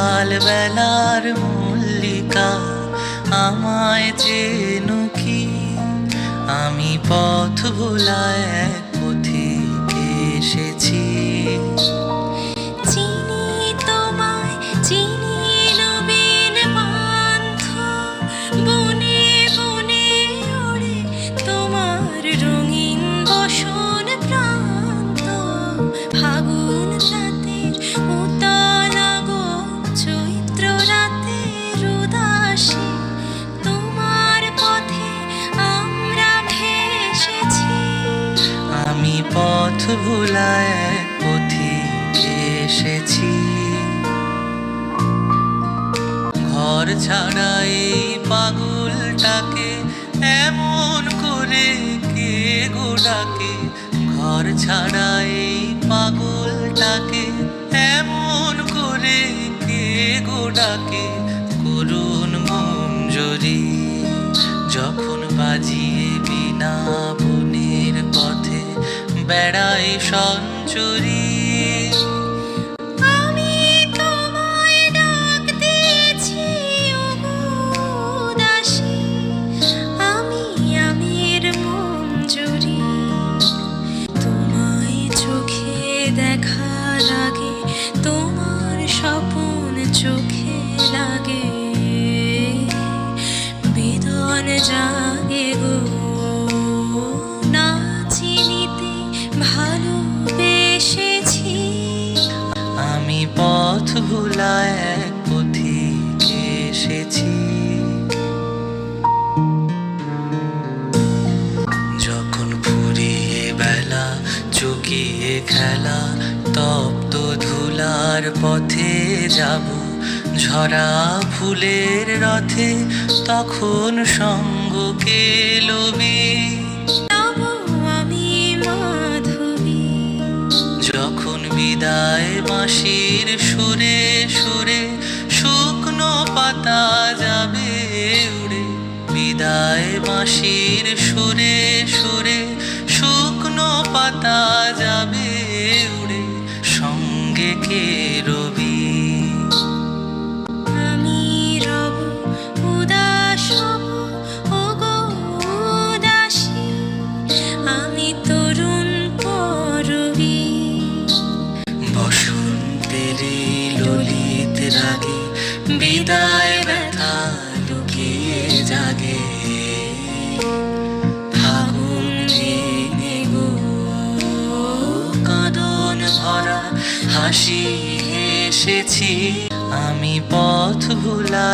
সকাল বেলার মল্লিকা আমায় চেনো কি? আমি পথ ভোলা এক পথিক এসেছি। চিনি তোমায়, চিনি নবীন পান্থ, বনে বনে ওড়ে তোমার রঙিন বসন প্রান্ত। ফাগুন রাতের উতলা গো, চৈত্র রাতের উদাসী, তোমার পথে আমরা ভেসেছি। আমি পথ ভোলা এক পথিক এসেছি। ঘর ছাড়া এই পাগলটাকে এমন করে কে গো ডাকে? ঘর ছাড়া এই পাগলটাকে এমন করে কে গো ডাকে? করুণ মঞ্জরি যখন বাজিয়ে বিনা বনের পথে বেড়াই সঞ্চরী। আমি তোমায় ডাক দিয়েছি ওগো দাসী, আমি আমির মঞ্জরি। তোমায় চোখে দেখার আগে তোমার স্বপন চোখে লাগে। বেদন জাগে গো, না চিনিতে ভালোবেসেছি। আমি পথ ভোলা এক পথিক এসেছি। যখন ফুরিয়ে বেলা চুকিয়ে খেলা তপ্ত ধুলার পথে যাব, ঝরা ফুলের রথে তখন সঙ্গ কে লবি? তব আমি মাধবী। যখন বিদায় বাঁশির সুরে সুরে শুকনো পাতা যাবে উড়ে, বিদায় বাঁশির সুরে সুরে শুকনো পাতা যাবে উড়ে, সঙ্গে কে রবি? আমি রব উদাস হব ওগো দাসী, আমি তরুণ পরবী। বসন্তের এই ললিত রাগে বিদায় ব্যথা লুকিয়ে জাগে। ফাগুন রেগে গো, কাঁদন ভরা হাসি হেসেছি। আমি পথ ভোলা